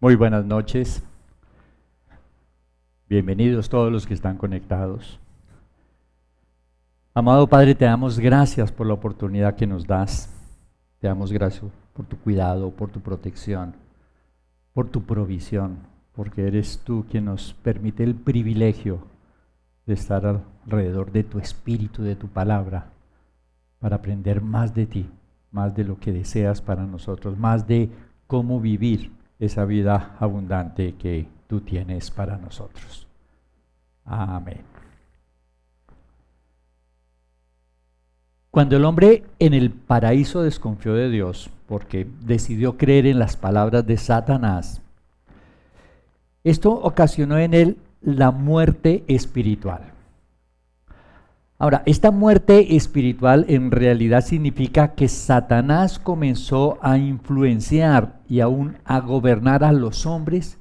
Muy buenas noches. Bienvenidos todos los que están conectados. Amado Padre, te damos gracias por la oportunidad que nos das. Te damos gracias por tu cuidado, por tu protección, por tu provisión, porque eres tú quien nos permite el privilegio de estar alrededor de tu espíritu, de tu palabra, para aprender más de ti, más de lo que deseas para nosotros, más de cómo vivir esa vida abundante que tú tienes para nosotros. Amén. Cuando el hombre en el paraíso desconfió de Dios porque decidió creer en las palabras de Satanás, esto ocasionó en él la muerte espiritual. Ahora, esta muerte espiritual en realidad significa que Satanás comenzó a influenciar y aún a gobernar a los hombres,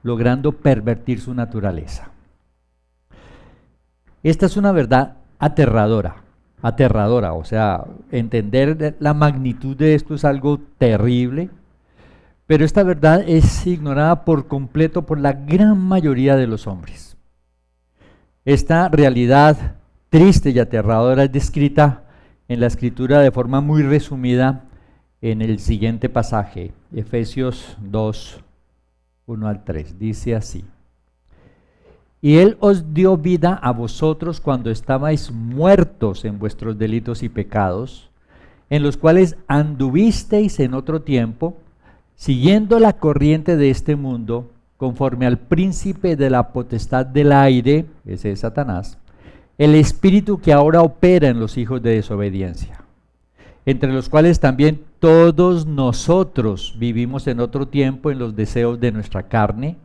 logrando pervertir su naturaleza. Esta es una verdad aterradora, o sea, entender la magnitud de esto es algo terrible, pero esta verdad es ignorada por completo por la gran mayoría de los hombres. Esta realidad triste y aterradora es descrita en la Escritura de forma muy resumida en el siguiente pasaje, Efesios 2, 1 al 3. Dice así: Y Él os dio vida a vosotros cuando estabais muertos en vuestros delitos y pecados, en los cuales anduvisteis en otro tiempo, siguiendo la corriente de este mundo, conforme al príncipe de la potestad del aire, ese es Satanás, el espíritu que ahora opera en los hijos de desobediencia, entre los cuales también todos nosotros vivimos en otro tiempo en los deseos de nuestra carne,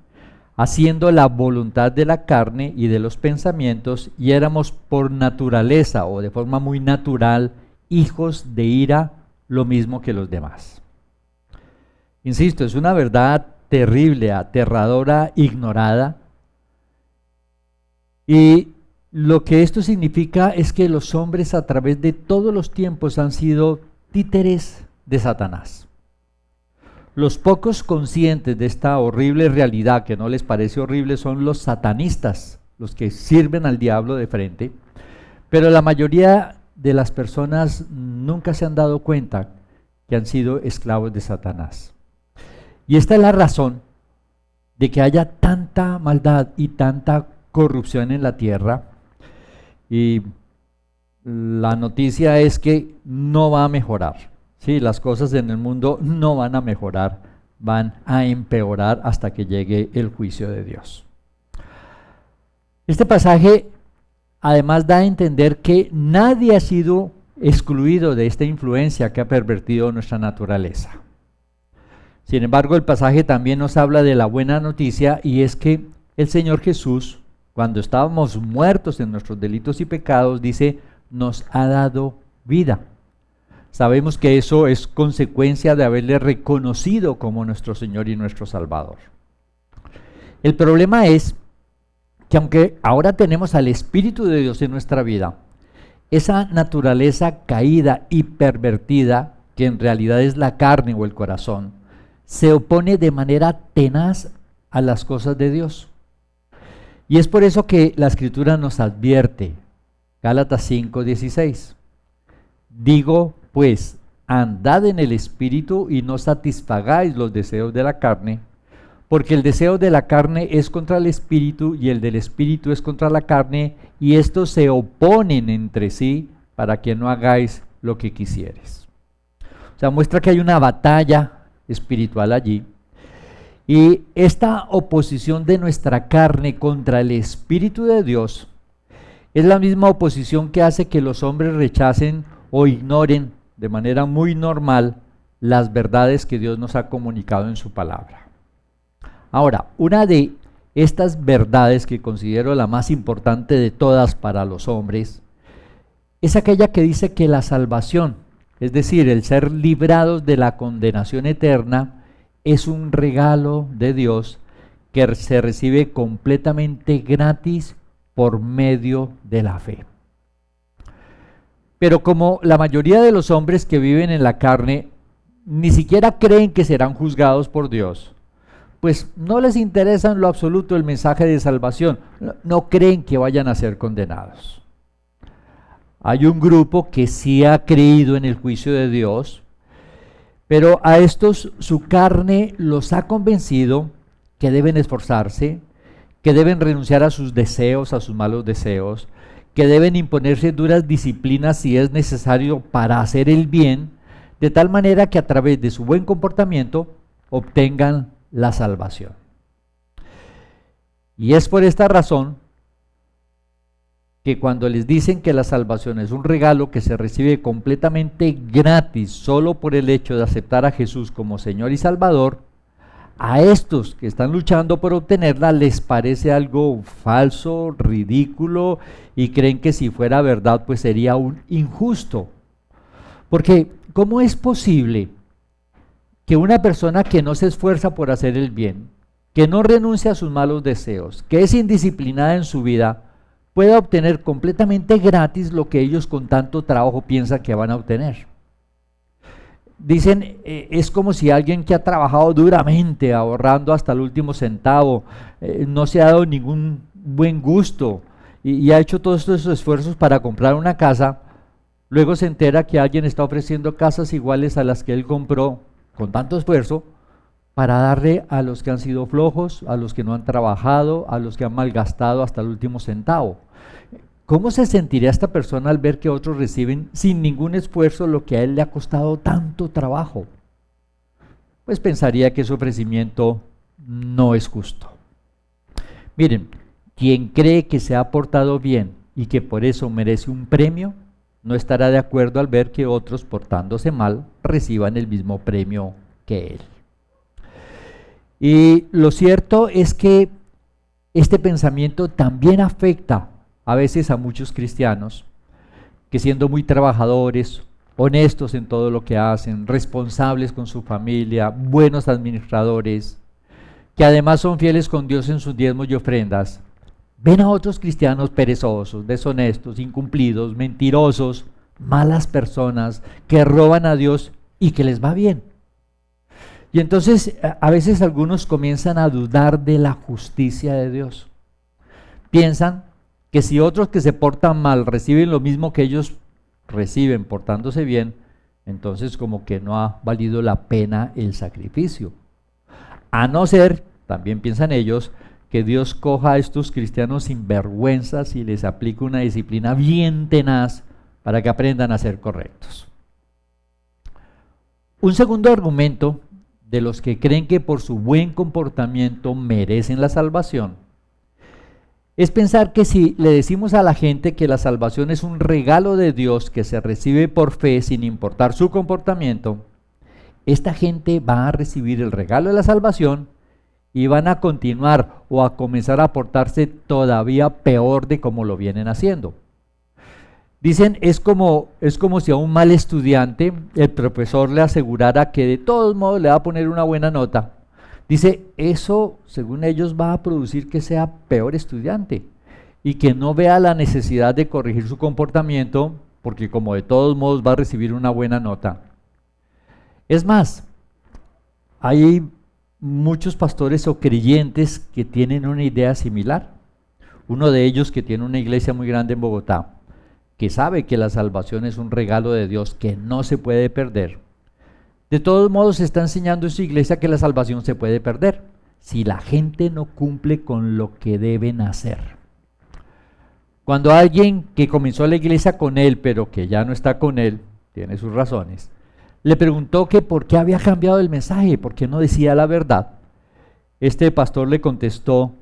haciendo la voluntad de la carne y de los pensamientos, y éramos por naturaleza o de forma muy natural hijos de ira, lo mismo que los demás. Insisto, es una verdad terrible, aterradora, ignorada, y lo que esto significa es que los hombres a través de todos los tiempos han sido títeres de Satanás. Los pocos conscientes de esta horrible realidad, que no les parece horrible, son los satanistas, los que sirven al diablo de frente, pero la mayoría de las personas nunca se han dado cuenta que han sido esclavos de Satanás. Y esta es la razón de que haya tanta maldad y tanta corrupción en la tierra. Y la noticia es que no va a mejorar. Sí, las cosas en el mundo no van a mejorar, van a empeorar hasta que llegue el juicio de Dios. Este pasaje además da a entender que nadie ha sido excluido de esta influencia que ha pervertido nuestra naturaleza. Sin embargo, el pasaje también nos habla de la buena noticia, y es que el Señor Jesús, cuando estábamos muertos en nuestros delitos y pecados, dice, nos ha dado vida. Sabemos que eso es consecuencia de haberle reconocido como nuestro Señor y nuestro Salvador. El problema es que aunque ahora tenemos al Espíritu de Dios en nuestra vida, esa naturaleza caída y pervertida, que en realidad es la carne o el corazón, se opone de manera tenaz a las cosas de Dios. Y es por eso que la Escritura nos advierte, Gálatas 5:16, digo pues, andad en el Espíritu y no satisfagáis los deseos de la carne, porque el deseo de la carne es contra el Espíritu y el del Espíritu es contra la carne, y estos se oponen entre sí para que no hagáis lo que quisieres. O sea, muestra que hay una batalla espiritual allí. Y esta oposición de nuestra carne contra el Espíritu de Dios es la misma oposición que hace que los hombres rechacen o ignoren de manera muy normal las verdades que Dios nos ha comunicado en su palabra. Ahora, una de estas verdades que considero la más importante de todas para los hombres es aquella que dice que la salvación, es decir, el ser librados de la condenación eterna, es un regalo de Dios que se recibe completamente gratis por medio de la fe. Pero como la mayoría de los hombres que viven en la carne ni siquiera creen que serán juzgados por Dios, pues no les interesa en lo absoluto el mensaje de salvación, no creen que vayan a ser condenados. Hay un grupo que sí ha creído en el juicio de Dios, pero a estos su carne los ha convencido que deben esforzarse, que deben renunciar a sus deseos, a sus malos deseos, que deben imponerse duras disciplinas si es necesario para hacer el bien, de tal manera que a través de su buen comportamiento obtengan la salvación. Y es por esta razón que cuando les dicen que la salvación es un regalo que se recibe completamente gratis solo por el hecho de aceptar a Jesús como Señor y Salvador, a estos que están luchando por obtenerla les parece algo falso, ridículo, y creen que si fuera verdad pues sería un injusto. Porque ¿cómo es posible que una persona que no se esfuerza por hacer el bien, que no renuncia a sus malos deseos, que es indisciplinada en su vida, pueda obtener completamente gratis lo que ellos con tanto trabajo piensan que van a obtener? Dicen, es como si alguien que ha trabajado duramente, ahorrando hasta el último centavo, no se ha dado ningún buen gusto y ha hecho todos estos esfuerzos para comprar una casa, luego se entera que alguien está ofreciendo casas iguales a las que él compró con tanto esfuerzo para darle a los que han sido flojos, a los que no han trabajado, a los que han malgastado hasta el último centavo. ¿Cómo se sentiría esta persona al ver que otros reciben sin ningún esfuerzo lo que a él le ha costado tanto trabajo? Pues pensaría que ese ofrecimiento no es justo. Miren, quien cree que se ha portado bien y que por eso merece un premio, no estará de acuerdo al ver que otros portándose mal reciban el mismo premio que él. Y lo cierto es que este pensamiento también afecta a veces a muchos cristianos que, siendo muy trabajadores, honestos en todo lo que hacen, responsables con su familia, buenos administradores, que además son fieles con Dios en sus diezmos y ofrendas, ven a otros cristianos perezosos, deshonestos, incumplidos, mentirosos, malas personas, que roban a Dios y que les va bien. Y entonces a veces algunos comienzan a dudar de la justicia de Dios. Piensan que si otros que se portan mal reciben lo mismo que ellos reciben portándose bien, entonces como que no ha valido la pena el sacrificio. A no ser, también piensan ellos, que Dios coja a estos cristianos sinvergüenzas y les aplique una disciplina bien tenaz para que aprendan a ser correctos. Un segundo argumento de los que creen que por su buen comportamiento merecen la salvación es pensar que si le decimos a la gente que la salvación es un regalo de Dios que se recibe por fe sin importar su comportamiento, esta gente va a recibir el regalo de la salvación y van a continuar o a comenzar a portarse todavía peor de como lo vienen haciendo. Dicen, es como si a un mal estudiante el profesor le asegurara que de todos modos le va a poner una buena nota. Dice, eso según ellos va a producir que sea peor estudiante y que no vea la necesidad de corregir su comportamiento porque como de todos modos va a recibir una buena nota. Es más, hay muchos pastores o creyentes que tienen una idea similar. Uno de ellos, que tiene una iglesia muy grande en Bogotá, que sabe que la salvación es un regalo de Dios que no se puede perder, de todos modos está enseñando en su iglesia que la salvación se puede perder si la gente no cumple con lo que deben hacer. Cuando alguien que comenzó la iglesia con él, pero que ya no está con él, tiene sus razones, le preguntó que por qué había cambiado el mensaje, por qué no decía la verdad, este pastor le contestó,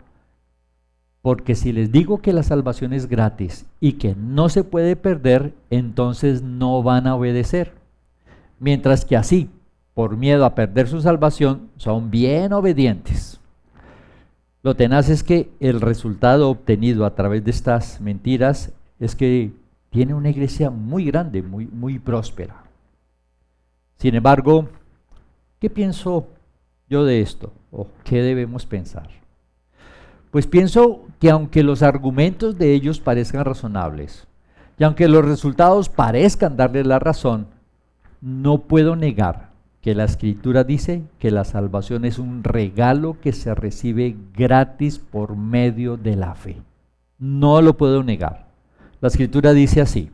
porque si les digo que la salvación es gratis y que no se puede perder, entonces no van a obedecer. Mientras que así, por miedo a perder su salvación, son bien obedientes. Lo tenaz es que el resultado obtenido a través de estas mentiras es que tiene una iglesia muy grande, muy próspera. Sin embargo, ¿qué pienso yo de esto? ¿O qué debemos pensar? Pues pienso que aunque los argumentos de ellos parezcan razonables, y aunque los resultados parezcan darles la razón, no puedo negar que la Escritura dice que la salvación es un regalo que se recibe gratis por medio de la fe. No lo puedo negar. La Escritura dice así,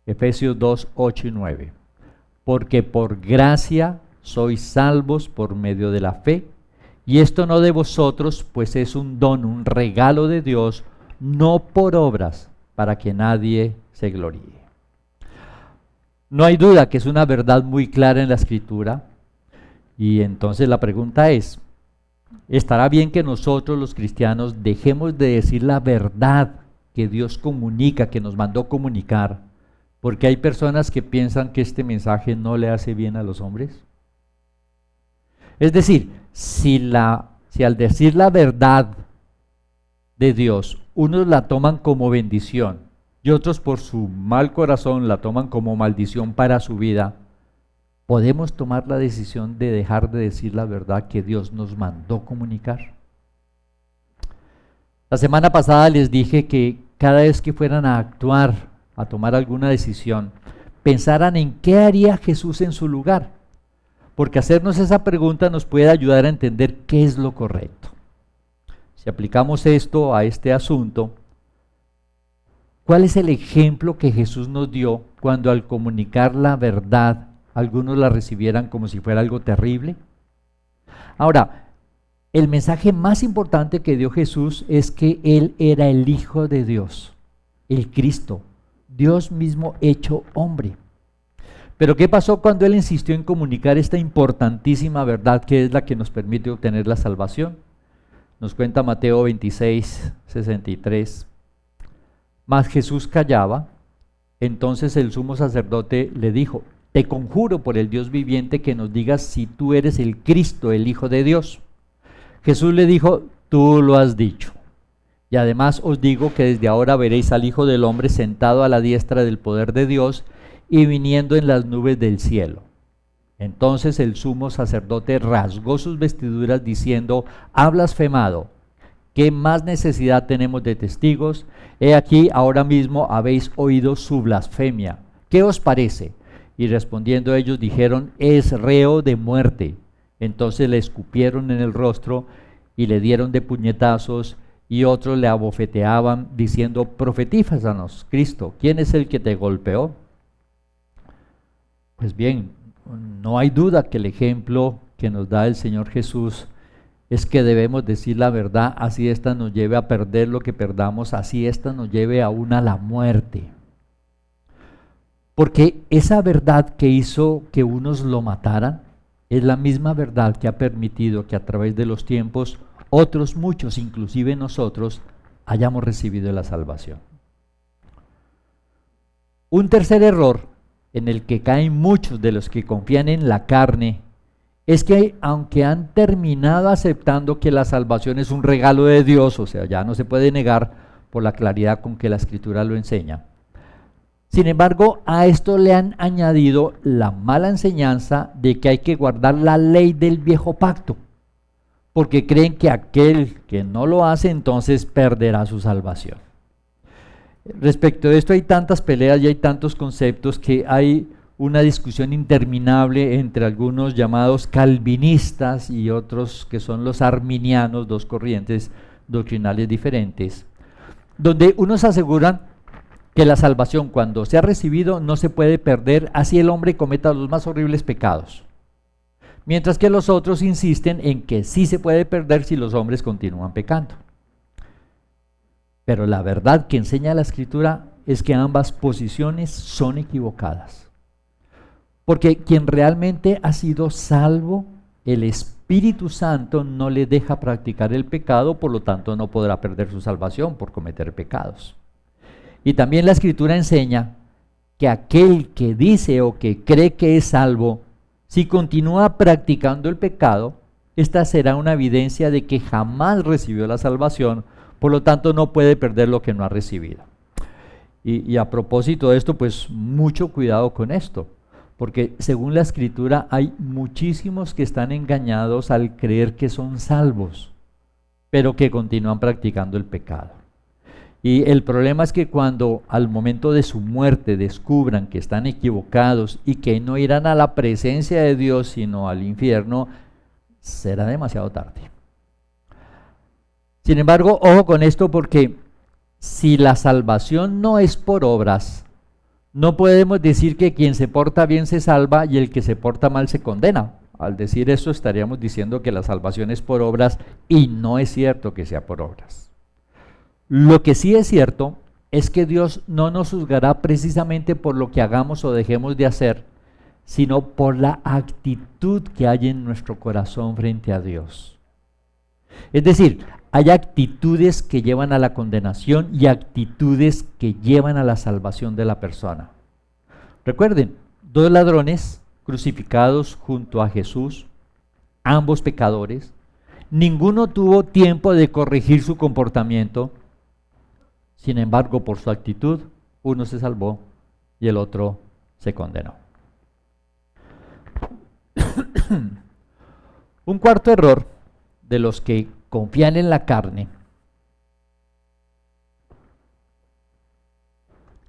Efesios 2, 8 y 9. Porque por gracia sois salvos por medio de la fe, y esto no de vosotros, pues es un don, un regalo de Dios, no por obras, para que nadie se gloríe. No hay duda que es una verdad muy clara en la Escritura, y entonces la pregunta es, ¿estará bien que nosotros los cristianos dejemos de decir la verdad que Dios comunica, que nos mandó comunicar, porque hay personas que piensan que este mensaje no le hace bien a los hombres? Es decir, si al decir la verdad de Dios, unos la toman como bendición y otros por su mal corazón la toman como maldición para su vida, ¿podemos tomar la decisión de dejar de decir la verdad que Dios nos mandó comunicar? La semana pasada les dije que cada vez que fueran a actuar, a tomar alguna decisión, pensaran en qué haría Jesús en su lugar, porque hacernos esa pregunta nos puede ayudar a entender qué es lo correcto. Si aplicamos esto a este asunto, ¿cuál es el ejemplo que Jesús nos dio cuando al comunicar la verdad algunos la recibieran como si fuera algo terrible? Ahora, el mensaje más importante que dio Jesús es que Él era el Hijo de Dios, el Cristo, Dios mismo hecho hombre. Pero ¿qué pasó cuando Él insistió en comunicar esta importantísima verdad que es la que nos permite obtener la salvación? Nos cuenta Mateo 26, 63. Mas Jesús callaba. Entonces el sumo sacerdote le dijo: te conjuro por el Dios viviente que nos digas si tú eres el Cristo, el Hijo de Dios. Jesús le dijo: tú lo has dicho. Y además os digo que desde ahora veréis al Hijo del Hombre sentado a la diestra del poder de Dios y viniendo en las nubes del cielo. Entonces el sumo sacerdote rasgó sus vestiduras diciendo: ha blasfemado. ¿Qué más necesidad tenemos de testigos? He aquí, ahora mismo habéis oído su blasfemia. ¿Qué os parece? Y respondiendo ellos dijeron: es reo de muerte. Entonces le escupieron en el rostro y le dieron de puñetazos, y otros le abofeteaban diciendo: profetízanos, Cristo, ¿quién es el que te golpeó? Pues bien, no hay duda que el ejemplo que nos da el Señor Jesús es que debemos decir la verdad, así ésta nos lleve a perder lo que perdamos, así ésta nos lleve aún a la muerte. Porque esa verdad que hizo que unos lo mataran es la misma verdad que ha permitido que a través de los tiempos otros muchos, inclusive nosotros, hayamos recibido la salvación. Un tercer error en el que caen muchos de los que confían en la carne es que aunque han terminado aceptando que la salvación es un regalo de Dios, o sea, ya no se puede negar por la claridad con que la Escritura lo enseña, sin embargo, a esto le han añadido la mala enseñanza de que hay que guardar la ley del viejo pacto, porque creen que aquel que no lo hace entonces perderá su salvación. Respecto de esto hay tantas peleas y hay tantos conceptos que hay una discusión interminable entre algunos llamados calvinistas y otros que son los arminianos, dos corrientes doctrinales diferentes, donde unos aseguran que la salvación cuando se ha recibido no se puede perder así el hombre cometa los más horribles pecados, mientras que los otros insisten en que sí se puede perder si los hombres continúan pecando. Pero la verdad que enseña la Escritura es que ambas posiciones son equivocadas. Porque quien realmente ha sido salvo, el Espíritu Santo no le deja practicar el pecado, por lo tanto no podrá perder su salvación por cometer pecados. Y también la Escritura enseña que aquel que dice o que cree que es salvo, si continúa practicando el pecado, esta será una evidencia de que jamás recibió la salvación, por lo tanto no puede perder lo que no ha recibido. Y a propósito de esto, pues mucho cuidado con esto, porque según la Escritura hay muchísimos que están engañados al creer que son salvos, pero que continúan practicando el pecado. Y el problema es que cuando al momento de su muerte descubran que están equivocados y que no irán a la presencia de Dios sino al infierno, será demasiado tarde. Sin embargo, ojo con esto, porque si la salvación no es por obras, no podemos decir que quien se porta bien se salva y el que se porta mal se condena. Al decir eso estaríamos diciendo que la salvación es por obras, y no es cierto que sea por obras. Lo que sí es cierto es que Dios no nos juzgará precisamente por lo que hagamos o dejemos de hacer, sino por la actitud que hay en nuestro corazón frente a Dios. Es decir, hay actitudes que llevan a la condenación y actitudes que llevan a la salvación de la persona. Recuerden, 2 ladrones crucificados junto a Jesús, ambos pecadores, ninguno tuvo tiempo de corregir su comportamiento. Sin embargo, por su actitud, uno se salvó y el otro se condenó. Un cuarto error de los que confían en la carne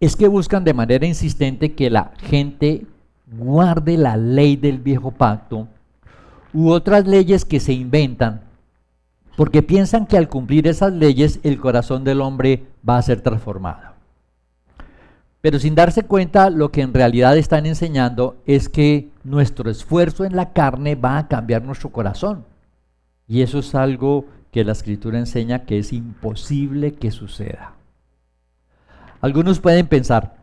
es que buscan de manera insistente que la gente guarde la ley del viejo pacto u otras leyes que se inventan, porque piensan que al cumplir esas leyes el corazón del hombre va a ser transformado. Pero sin darse cuenta, lo que en realidad están enseñando es que nuestro esfuerzo en la carne va a cambiar nuestro corazón. Y eso es algo que la Escritura enseña que es imposible que suceda. Algunos pueden pensar,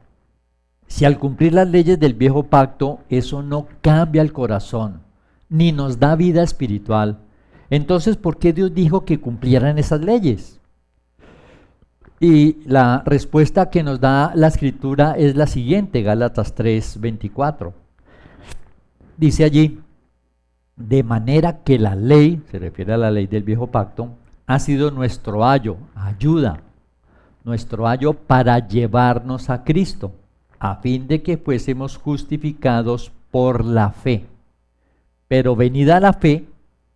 si al cumplir las leyes del viejo pacto eso no cambia el corazón, ni nos da vida espiritual, entonces ¿por qué Dios dijo que cumplieran esas leyes? Y la respuesta que nos da la Escritura es la siguiente, Gálatas 3:24. Dice allí, de manera que la ley, se refiere a la ley del viejo pacto, ha sido nuestro ayuda, nuestro ayo para llevarnos a Cristo, a fin de que fuésemos justificados por la fe. Pero venida la fe,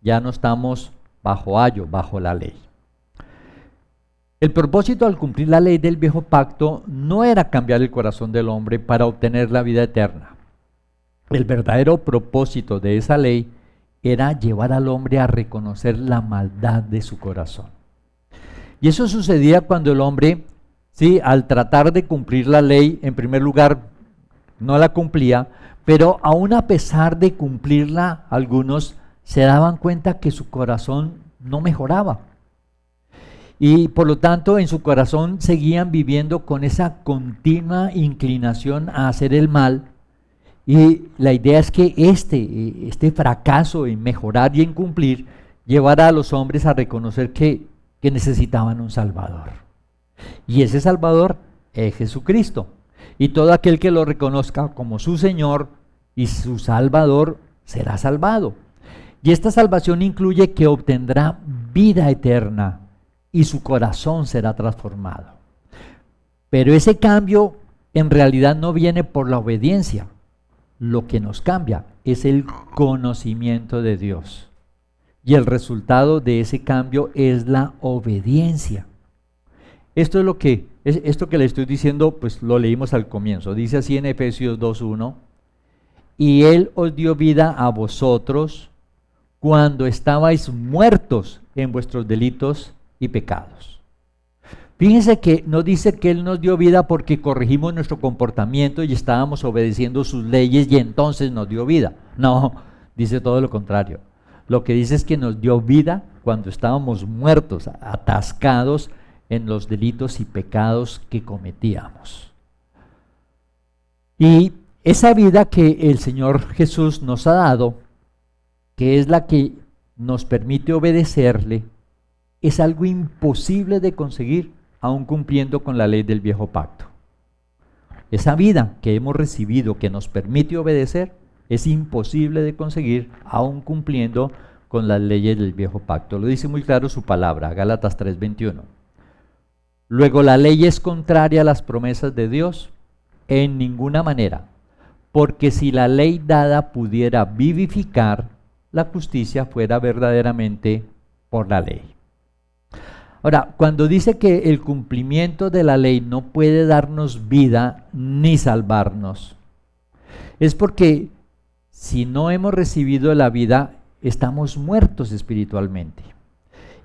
ya no estamos bajo ayo, bajo la ley. El propósito al cumplir la ley del viejo pacto no era cambiar el corazón del hombre para obtener la vida eterna. El verdadero propósito de esa ley era llevar al hombre a reconocer la maldad de su corazón. Y eso sucedía cuando el hombre, sí, al tratar de cumplir la ley, en primer lugar, no la cumplía, pero aún a pesar de cumplirla, algunos se daban cuenta que su corazón no mejoraba. Y por lo tanto, en su corazón seguían viviendo con esa continua inclinación a hacer el mal. Y la idea es que este fracaso en mejorar y en cumplir llevara a los hombres a reconocer que necesitaban un Salvador. Y ese Salvador es Jesucristo. Y todo aquel que lo reconozca como su Señor y su Salvador será salvado. Y esta salvación incluye que obtendrá vida eterna y su corazón será transformado. Pero ese cambio en realidad no viene por la obediencia. Lo que nos cambia es el conocimiento de Dios. Y el resultado de ese cambio es la obediencia. Esto que le estoy diciendo, pues lo leímos al comienzo. Dice así en Efesios 2:1, y Él os dio vida a vosotros cuando estabais muertos en vuestros delitos y pecados. Fíjense que no dice que Él nos dio vida porque corregimos nuestro comportamiento y estábamos obedeciendo sus leyes y entonces nos dio vida. No, dice todo lo contrario. Lo que dice es que nos dio vida cuando estábamos muertos, atascados en los delitos y pecados que cometíamos. Y esa vida que el Señor Jesús nos ha dado, que es la que nos permite obedecerle, es algo imposible de conseguir aún cumpliendo con la ley del viejo pacto. Esa vida que hemos recibido que nos permite obedecer es imposible de conseguir aún cumpliendo con las leyes del viejo pacto. Lo dice muy claro su palabra, Gálatas 3:21. Luego, la ley es contraria a las promesas de Dios en ninguna manera, porque si la ley dada pudiera vivificar, la justicia fuera verdaderamente por la ley. Ahora, cuando dice que el cumplimiento de la ley no puede darnos vida ni salvarnos, es porque si no hemos recibido la vida, estamos muertos espiritualmente.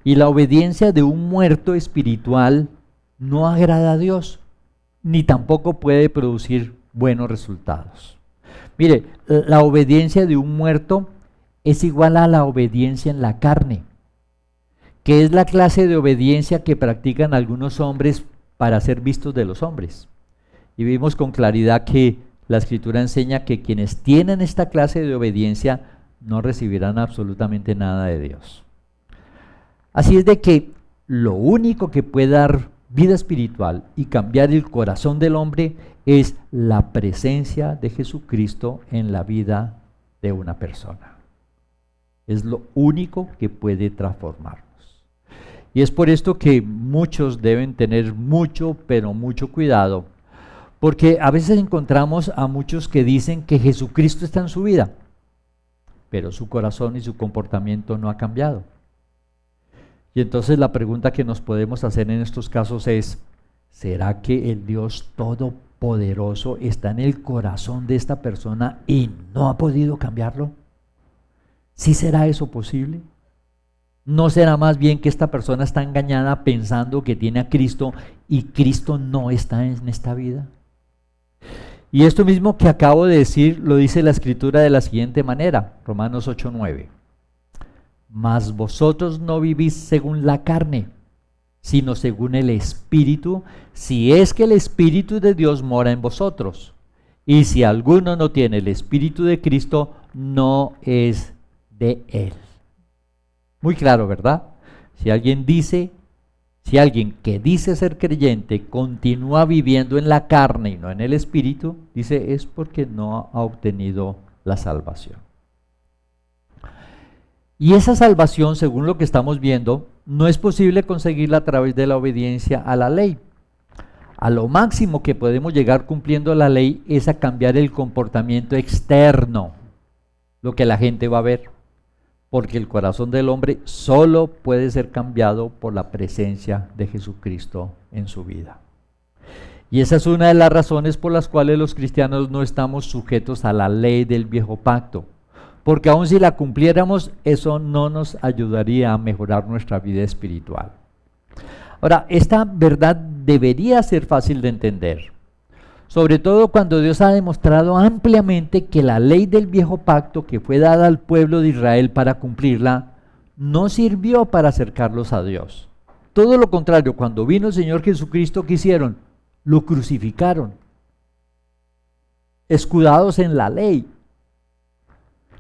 Y la obediencia de un muerto espiritual no agrada a Dios, ni tampoco puede producir buenos resultados. Mire, la obediencia de un muerto es igual a la obediencia en la carne, que es la clase de obediencia que practican algunos hombres para ser vistos de los hombres. Y vimos con claridad que la Escritura enseña que quienes tienen esta clase de obediencia no recibirán absolutamente nada de Dios. Así es de que lo único que puede dar vida espiritual y cambiar el corazón del hombre es la presencia de Jesucristo en la vida de una persona. Es lo único que puede transformarnos. Y es por esto que muchos deben tener mucho, pero mucho cuidado, porque a veces encontramos a muchos que dicen que Jesucristo está en su vida, pero su corazón y su comportamiento no ha cambiado. Y entonces la pregunta que nos podemos hacer en estos casos es, ¿será que el Dios Todopoderoso está en el corazón de esta persona y no ha podido cambiarlo? ¿Sí será eso posible? ¿No será más bien que esta persona está engañada pensando que tiene a Cristo y Cristo no está en esta vida? Y esto mismo que acabo de decir lo dice la Escritura de la siguiente manera, Romanos 8:9. Mas vosotros no vivís según la carne, sino según el Espíritu, si es que el Espíritu de Dios mora en vosotros. Y si alguno no tiene el Espíritu de Cristo, no es de él. Muy claro, ¿verdad? Si alguien que dice ser creyente continúa viviendo en la carne y no en el Espíritu, dice, es porque no ha obtenido la salvación. Y esa salvación, según lo que estamos viendo, no es posible conseguirla a través de la obediencia a la ley. A lo máximo que podemos llegar cumpliendo la ley es a cambiar el comportamiento externo, lo que la gente va a ver, porque el corazón del hombre solo puede ser cambiado por la presencia de Jesucristo en su vida. Y esa es una de las razones por las cuales los cristianos no estamos sujetos a la ley del viejo pacto, porque aun si la cumpliéramos, eso no nos ayudaría a mejorar nuestra vida espiritual. Ahora, esta verdad debería ser fácil de entender, sobre todo cuando Dios ha demostrado ampliamente que la ley del viejo pacto que fue dada al pueblo de Israel para cumplirla, no sirvió para acercarlos a Dios. Todo lo contrario, cuando vino el Señor Jesucristo, ¿qué hicieron? Lo crucificaron, escudados en la ley.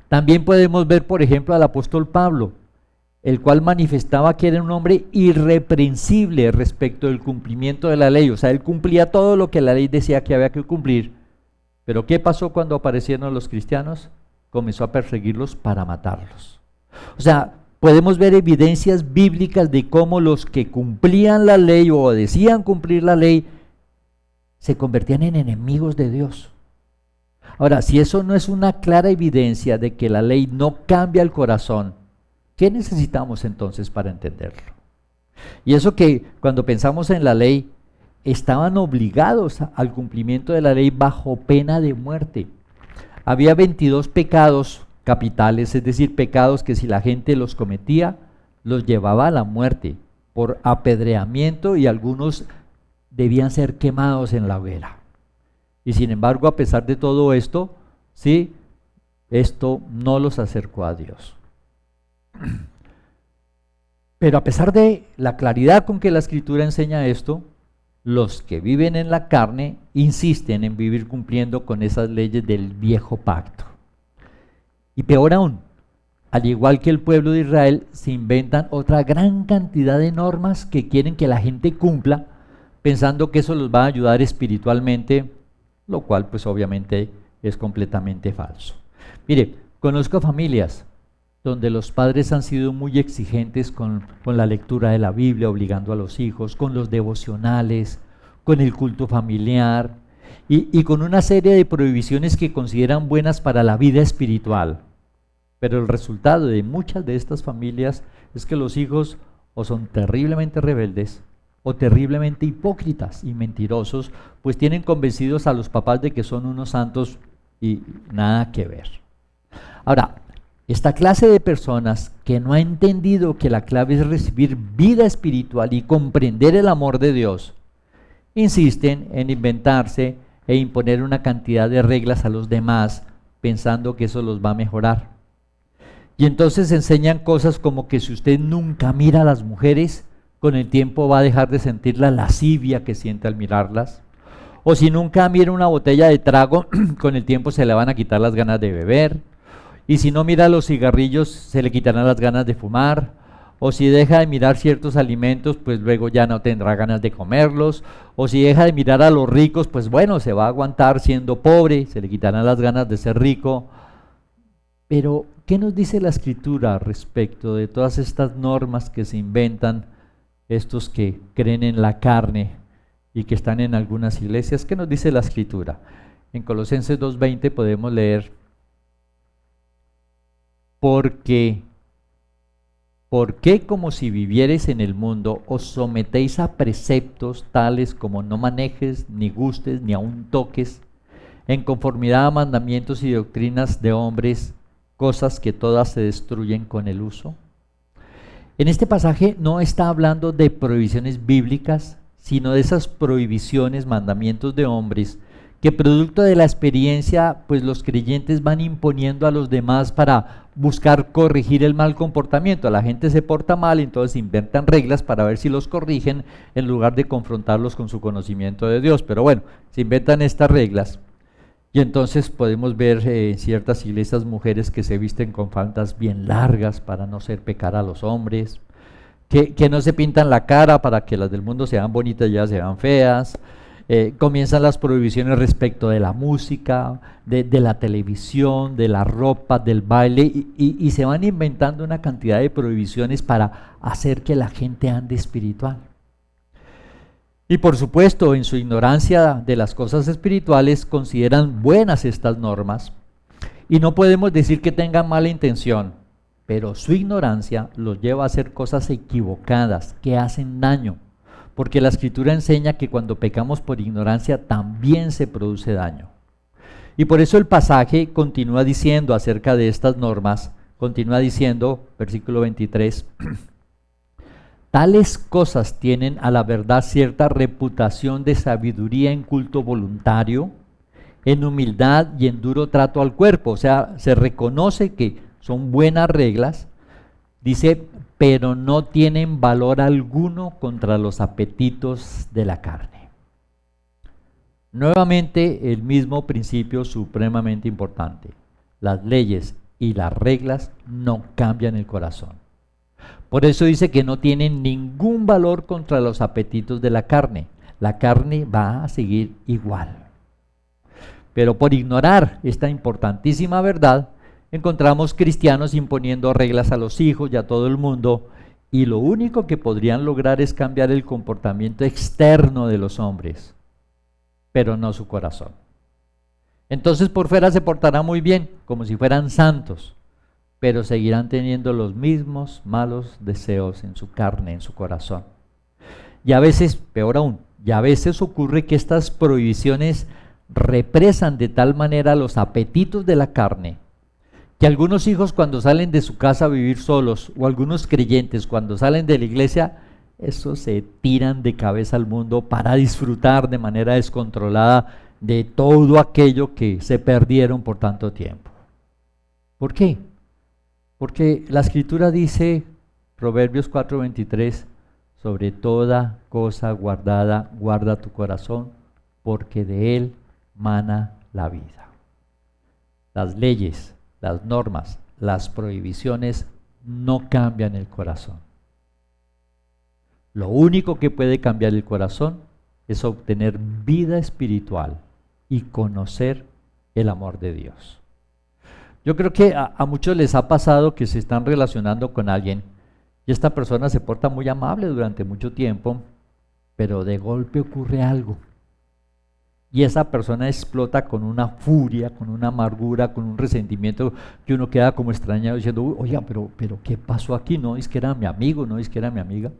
También podemos ver, por ejemplo, al apóstol Pablo, el cual manifestaba que era un hombre irreprensible respecto del cumplimiento de la ley. O sea, él cumplía todo lo que la ley decía que había que cumplir. Pero ¿qué pasó cuando aparecieron los cristianos? Comenzó a perseguirlos para matarlos. O sea, podemos ver evidencias bíblicas de cómo los que cumplían la ley o decían cumplir la ley se convertían en enemigos de Dios. Ahora, si eso no es una clara evidencia de que la ley no cambia el corazón, ¿qué necesitamos entonces para entenderlo? Y eso que cuando pensamos en la ley, estaban obligados al cumplimiento de la ley bajo pena de muerte. Había 22 pecados capitales, es decir, pecados que si la gente los cometía, los llevaba a la muerte por apedreamiento y algunos debían ser quemados en la hoguera. Y sin embargo, a pesar de todo esto, sí, esto no los acercó a Dios. Pero a pesar de la claridad con que la Escritura enseña esto, los que viven en la carne insisten en vivir cumpliendo con esas leyes del viejo pacto. Y peor aún, al igual que el pueblo de Israel, se inventan otra gran cantidad de normas que quieren que la gente cumpla, pensando que eso los va a ayudar espiritualmente, lo cual pues obviamente es completamente falso. Mire, conozco familias donde los padres han sido muy exigentes con la lectura de la Biblia, obligando a los hijos, con los devocionales, con el culto familiar y con una serie de prohibiciones que consideran buenas para la vida espiritual. Pero el resultado de muchas de estas familias es que los hijos o son terriblemente rebeldes, o terriblemente hipócritas y mentirosos, pues tienen convencidos a los papás de que son unos santos y nada que ver. Ahora, esta clase de personas que no ha entendido que la clave es recibir vida espiritual y comprender el amor de Dios, insisten en inventarse e imponer una cantidad de reglas a los demás, pensando que eso los va a mejorar. Y entonces enseñan cosas como que si usted nunca mira a las mujeres, con el tiempo va a dejar de sentir la lascivia que siente al mirarlas. O si nunca mira una botella de trago, con el tiempo se le van a quitar las ganas de beber. Y si no mira los cigarrillos, se le quitarán las ganas de fumar. O si deja de mirar ciertos alimentos, pues luego ya no tendrá ganas de comerlos. O si deja de mirar a los ricos, pues bueno, se va a aguantar siendo pobre, se le quitarán las ganas de ser rico. Pero, ¿qué nos dice la Escritura respecto de todas estas normas que se inventan estos que creen en la carne y que están en algunas iglesias? ¿Qué nos dice la Escritura? En Colosenses 2:20 podemos leer: ¿Por qué como si vivierais en el mundo os sometéis a preceptos tales como no manejes, ni gustes, ni aun toques, en conformidad a mandamientos y doctrinas de hombres, cosas que todas se destruyen con el uso? En este pasaje no está hablando de prohibiciones bíblicas, sino de esas prohibiciones, mandamientos de hombres, que producto de la experiencia, pues los creyentes van imponiendo a los demás para buscar corregir el mal comportamiento. La gente se porta mal, entonces inventan reglas para ver si los corrigen, en lugar de confrontarlos con su conocimiento de Dios. Pero bueno, se inventan estas reglas. Y entonces podemos ver en ciertas iglesias mujeres que se visten con faldas bien largas para no hacer pecar a los hombres, que no se pintan la cara para que las del mundo sean bonitas y ya sean feas. Comienzan las prohibiciones respecto de la música, de la televisión, de la ropa, del baile, y se van inventando una cantidad de prohibiciones para hacer que la gente ande espiritual. Y por supuesto, en su ignorancia de las cosas espirituales, consideran buenas estas normas, y no podemos decir que tengan mala intención, pero su ignorancia los lleva a hacer cosas equivocadas, que hacen daño, porque la Escritura enseña que cuando pecamos por ignorancia también se produce daño. Y por eso el pasaje continúa diciendo acerca de estas normas, continúa diciendo, versículo 23, tales cosas tienen a la verdad cierta reputación de sabiduría en culto voluntario, en humildad y en duro trato al cuerpo. O sea, se reconoce que son buenas reglas, dice, pero no tienen valor alguno contra los apetitos de la carne. Nuevamente, el mismo principio supremamente importante. Las leyes y las reglas no cambian el corazón. Por eso dice que no tienen ningún valor contra los apetitos de la carne. La carne va a seguir igual. Pero por ignorar esta importantísima verdad, encontramos cristianos imponiendo reglas a los hijos y a todo el mundo, y lo único que podrían lograr es cambiar el comportamiento externo de los hombres, pero no su corazón. Entonces por fuera se portarán muy bien, como si fueran santos, pero seguirán teniendo los mismos malos deseos en su carne, en su corazón. Y a veces, peor aún, y a veces ocurre que estas prohibiciones represan de tal manera los apetitos de la carne, que algunos hijos cuando salen de su casa a vivir solos, o algunos creyentes cuando salen de la iglesia, eso se tiran de cabeza al mundo para disfrutar de manera descontrolada de todo aquello que se perdieron por tanto tiempo. ¿Por qué? Porque la Escritura dice, Proverbios 4:23, sobre toda cosa guardada, guarda tu corazón, porque de él mana la vida. Las leyes, las normas, las prohibiciones no cambian el corazón. Lo único que puede cambiar el corazón es obtener vida espiritual y conocer el amor de Dios. Yo creo que a muchos les ha pasado que se están relacionando con alguien y esta persona se porta muy amable durante mucho tiempo, pero de golpe ocurre algo Y esa persona explota con una furia, con una amargura, con un resentimiento, que uno queda como extrañado diciendo, oiga, pero ¿qué pasó aquí? No es que era mi amigo, no es que era mi amiga.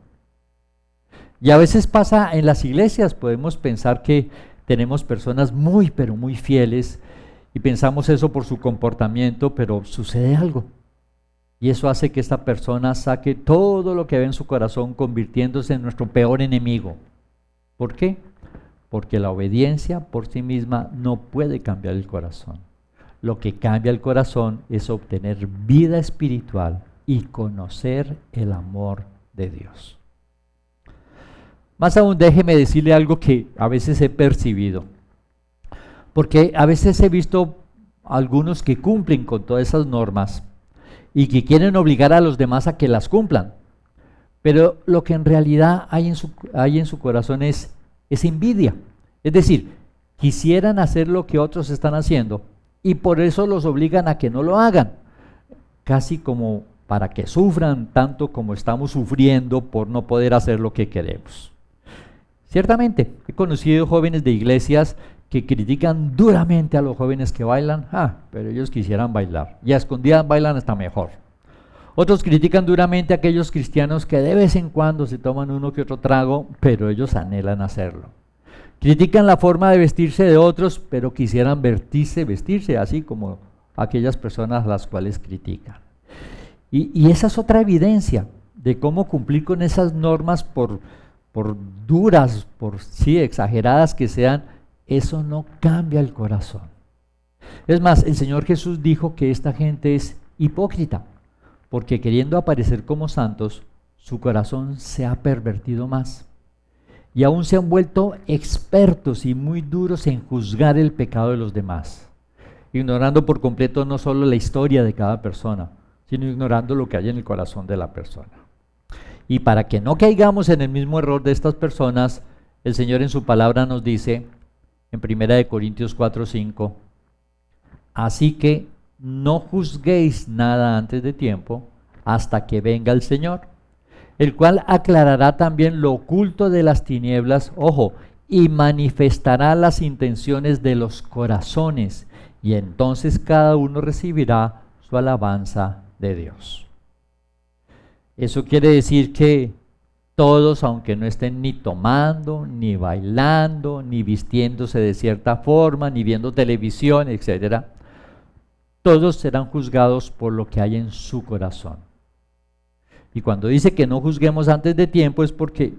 Y a veces pasa en las iglesias, podemos pensar que tenemos personas muy, pero muy fieles, y pensamos eso por su comportamiento, pero sucede algo. Y eso hace que esta persona saque todo lo que ve en su corazón, convirtiéndose en nuestro peor enemigo. ¿Por qué? Porque la obediencia por sí misma no puede cambiar el corazón. Lo que cambia el corazón es obtener vida espiritual y conocer el amor de Dios. Más aún, déjeme decirle algo que a veces he percibido. Porque a veces he visto algunos que cumplen con todas esas normas y que quieren obligar a los demás a que las cumplan. Pero lo que en realidad hay en su corazón es envidia. Es decir, quisieran hacer lo que otros están haciendo y por eso los obligan a que no lo hagan. Casi como para que sufran tanto como estamos sufriendo por no poder hacer lo que queremos. Ciertamente, he conocido jóvenes de iglesias que critican duramente a los jóvenes que bailan, pero ellos quisieran bailar, y a escondidas bailan hasta mejor. Otros critican duramente a aquellos cristianos que de vez en cuando se toman uno que otro trago, pero ellos anhelan hacerlo. Critican la forma de vestirse de otros, pero quisieran vestirse así como aquellas personas a las cuales critican. Y esa es otra evidencia de cómo cumplir con esas normas por duras, exageradas que sean, eso no cambia el corazón. Es más, el Señor Jesús dijo que esta gente es hipócrita, porque queriendo aparecer como santos, su corazón se ha pervertido más. Y aún se han vuelto expertos y muy duros en juzgar el pecado de los demás, ignorando por completo no solo la historia de cada persona, sino ignorando lo que hay en el corazón de la persona. Y para que no caigamos en el mismo error de estas personas, el Señor en su palabra nos dice, en 1 Corintios 4:5, así que no juzguéis nada antes de tiempo, hasta que venga el Señor, el cual aclarará también lo oculto de las tinieblas, ojo, y manifestará las intenciones de los corazones, y entonces cada uno recibirá su alabanza de Dios. Eso quiere decir que todos, aunque no estén ni tomando, ni bailando, ni vistiéndose de cierta forma, ni viendo televisión, etc., todos serán juzgados por lo que hay en su corazón. Y cuando dice que no juzguemos antes de tiempo es porque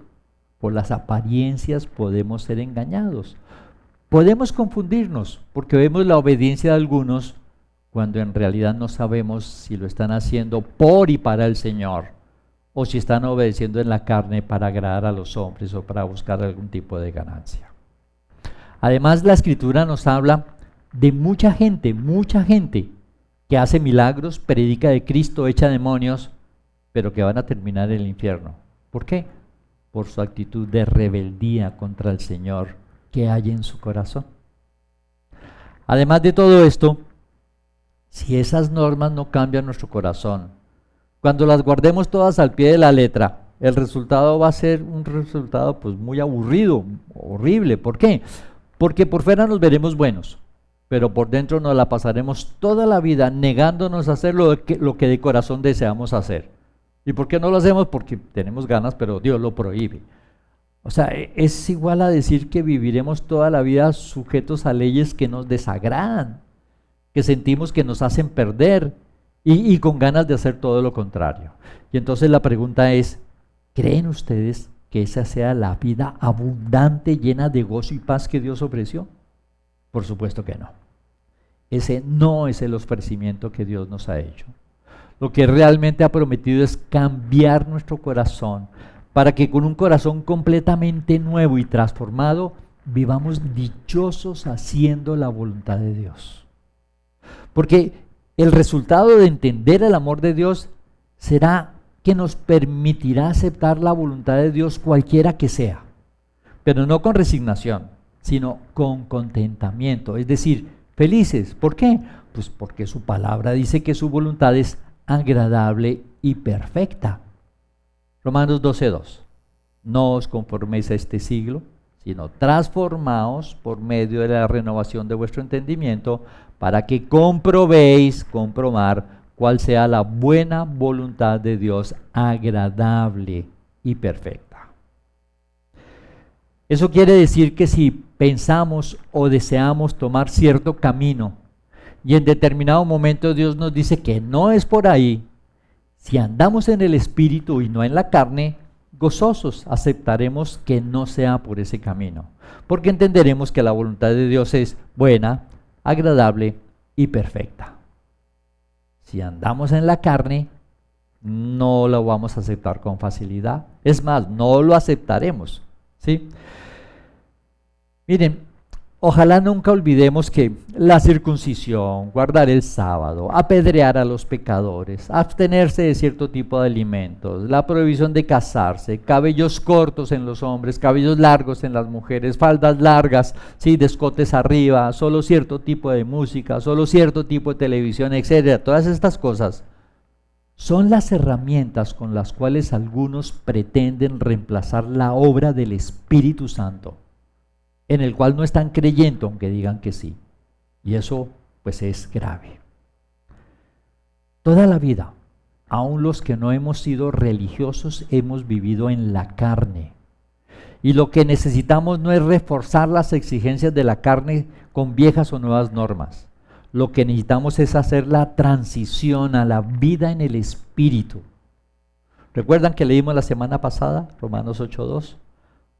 por las apariencias podemos ser engañados. Podemos confundirnos porque vemos la obediencia de algunos cuando en realidad no sabemos si lo están haciendo por y para el Señor, o si están obedeciendo en la carne para agradar a los hombres o para buscar algún tipo de ganancia. Además, la Escritura nos habla de mucha gente que hace milagros, predica de Cristo, echa demonios, pero que van a terminar en el infierno. ¿Por qué? Por su actitud de rebeldía contra el Señor que hay en su corazón. Además de todo esto, si esas normas no cambian nuestro corazón, cuando las guardemos todas al pie de la letra, el resultado va a ser un resultado muy aburrido, horrible. ¿Por qué? Porque por fuera nos veremos buenos, pero por dentro nos la pasaremos toda la vida negándonos a hacer lo que de corazón deseamos hacer. ¿Y por qué no lo hacemos? Porque tenemos ganas, pero Dios lo prohíbe. O sea, es igual a decir que viviremos toda la vida sujetos a leyes que nos desagradan, que sentimos que nos hacen perder, y con ganas de hacer todo lo contrario. Y entonces la pregunta es, ¿creen ustedes que esa sea la vida abundante, llena de gozo y paz que Dios ofreció? Por supuesto que no. Ese no es el ofrecimiento que Dios nos ha hecho. Lo que realmente ha prometido es cambiar nuestro corazón para que con un corazón completamente nuevo y transformado vivamos dichosos haciendo la voluntad de Dios. Porque el resultado de entender el amor de Dios será que nos permitirá aceptar la voluntad de Dios cualquiera que sea, pero no con resignación, sino con contentamiento, es decir, felices. ¿Por qué? Pues porque su palabra dice que su voluntad es agradable y perfecta. Romanos 12:2. No os conforméis a este siglo, sino transformaos por medio de la renovación de vuestro entendimiento, para que comprobéis, comprobar cuál sea la buena voluntad de Dios, agradable y perfecta. Eso quiere decir que si pensamos o deseamos tomar cierto camino y en determinado momento Dios nos dice que no es por ahí, si andamos en el Espíritu y no en la carne, gozosos aceptaremos que no sea por ese camino, porque entenderemos que la voluntad de Dios es buena, agradable y perfecta. Si andamos en la carne, no lo vamos a aceptar con facilidad. Es más, no lo aceptaremos, ¿sí? Miren, ojalá nunca olvidemos que la circuncisión, guardar el sábado, apedrear a los pecadores, abstenerse de cierto tipo de alimentos, la prohibición de casarse, cabellos cortos en los hombres, cabellos largos en las mujeres, faldas largas, sí, de escotes arriba, solo cierto tipo de música, solo cierto tipo de televisión, etcétera. Todas estas cosas son las herramientas con las cuales algunos pretenden reemplazar la obra del Espíritu Santo, en el cual no están creyendo aunque digan que sí. Y eso pues es grave. Toda la vida, aun los que no hemos sido religiosos, hemos vivido en la carne. Y lo que necesitamos no es reforzar las exigencias de la carne con viejas o nuevas normas. Lo que necesitamos es hacer la transición a la vida en el Espíritu. ¿Recuerdan que leímos la semana pasada, Romanos 8:2?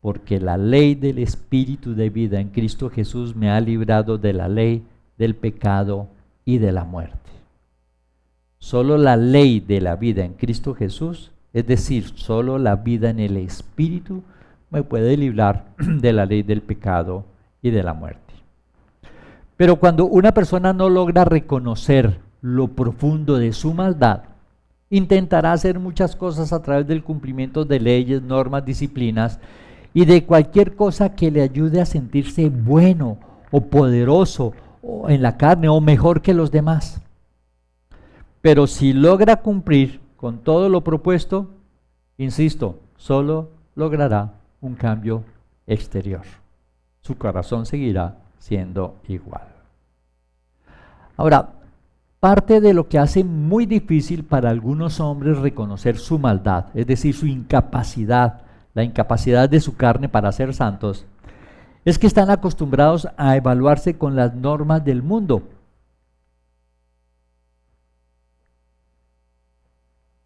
Porque la ley del Espíritu de vida en Cristo Jesús me ha librado de la ley del pecado y de la muerte. Solo la ley de la vida en Cristo Jesús, es decir, solo la vida en el Espíritu, me puede librar de la ley del pecado y de la muerte. Pero cuando una persona no logra reconocer lo profundo de su maldad, intentará hacer muchas cosas a través del cumplimiento de leyes, normas, disciplinas, y de cualquier cosa que le ayude a sentirse bueno o poderoso o en la carne o mejor que los demás. Pero si logra cumplir con todo lo propuesto, insisto, solo logrará un cambio exterior. Su corazón seguirá siendo igual. Ahora, parte de lo que hace muy difícil para algunos hombres reconocer su maldad, es decir, su incapacidad, la incapacidad de su carne para ser santos, es que están acostumbrados a evaluarse con las normas del mundo.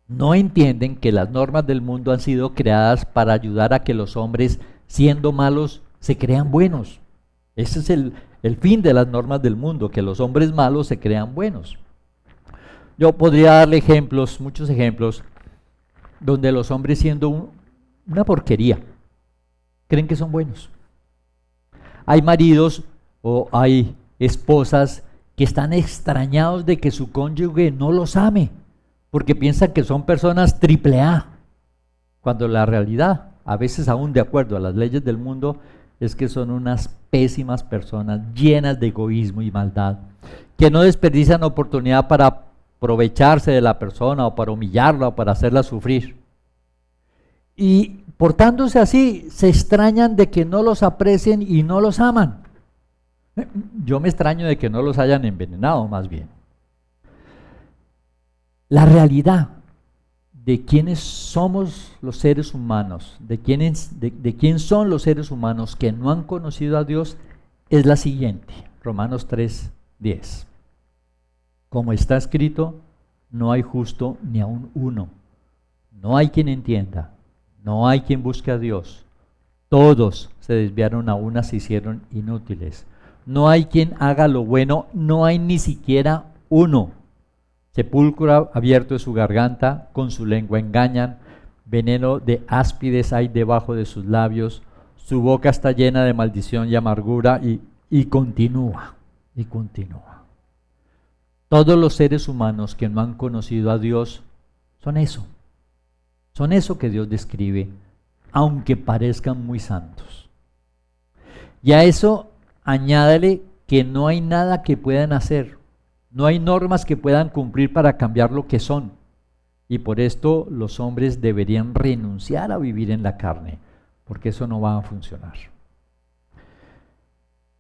No entienden que las normas del mundo han sido creadas para ayudar a que los hombres, siendo malos, se crean buenos. Ese es el fin de las normas del mundo, que los hombres malos se crean buenos. Yo podría darle ejemplos, muchos ejemplos, donde los hombres siendo una porquería, creen que son buenos. Hay maridos o hay esposas que están extrañados de que su cónyuge no los ame, porque piensan que son personas triple A, cuando la realidad, a veces aún de acuerdo a las leyes del mundo, es que son unas pésimas personas llenas de egoísmo y maldad, que no desperdician oportunidad para aprovecharse de la persona o para humillarla o para hacerla sufrir. Y portándose así, se extrañan de que no los aprecien y no los aman. Yo me extraño de que no los hayan envenenado, más bien. La realidad de quiénes somos los seres humanos, de quién son los seres humanos que no han conocido a Dios, es la siguiente. Romanos 3:10. Como está escrito, no hay justo ni aun uno. No hay quien entienda. No hay quien busque a Dios. Todos se desviaron, a una se hicieron inútiles. No hay quien haga lo bueno, no hay ni siquiera uno. Sepulcro abierto es su garganta, con su lengua engañan, veneno de áspides hay debajo de sus labios, su boca está llena de maldición y amargura, y continúa, y continúa. Todos los seres humanos que no han conocido a Dios son eso. Son eso que Dios describe, aunque parezcan muy santos. Y a eso añádale que no hay nada que puedan hacer, no hay normas que puedan cumplir para cambiar lo que son. Y por esto los hombres deberían renunciar a vivir en la carne, porque eso no va a funcionar.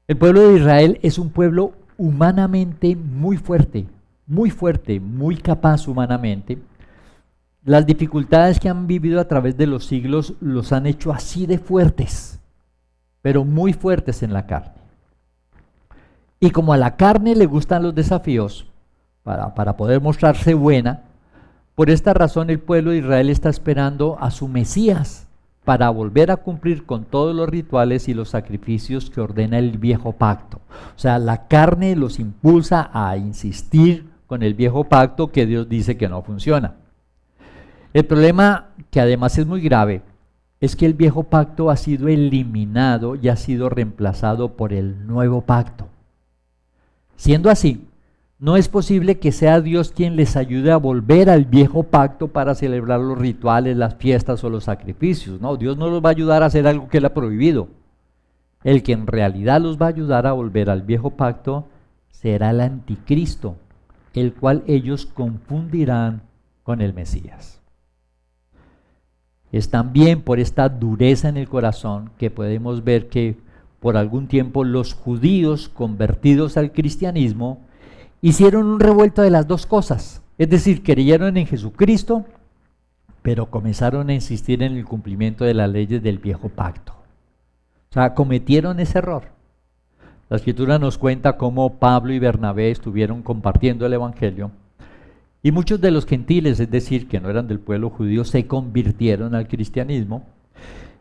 El pueblo de Israel es un pueblo humanamente muy fuerte, muy capaz humanamente. Las dificultades que han vivido a través de los siglos los han hecho así de fuertes, pero muy fuertes en la carne. Y como a la carne le gustan los desafíos para poder mostrarse buena, por esta razón el pueblo de Israel está esperando a su Mesías para volver a cumplir con todos los rituales y los sacrificios que ordena el viejo pacto. O sea, la carne los impulsa a insistir con el viejo pacto que Dios dice que no funciona. El problema, que además es muy grave, es que el viejo pacto ha sido eliminado y ha sido reemplazado por el nuevo pacto. Siendo así, no es posible que sea Dios quien les ayude a volver al viejo pacto para celebrar los rituales, las fiestas o los sacrificios. No, Dios no los va a ayudar a hacer algo que Él ha prohibido. El que en realidad los va a ayudar a volver al viejo pacto será el anticristo, el cual ellos confundirán con el Mesías. Es también por esta dureza en el corazón que podemos ver que por algún tiempo los judíos convertidos al cristianismo hicieron un revuelto de las dos cosas, es decir, creyeron en Jesucristo, pero comenzaron a insistir en el cumplimiento de las leyes del viejo pacto. O sea, cometieron ese error. La Escritura nos cuenta cómo Pablo y Bernabé estuvieron compartiendo el Evangelio y muchos de los gentiles, es decir, que no eran del pueblo judío, se convirtieron al cristianismo.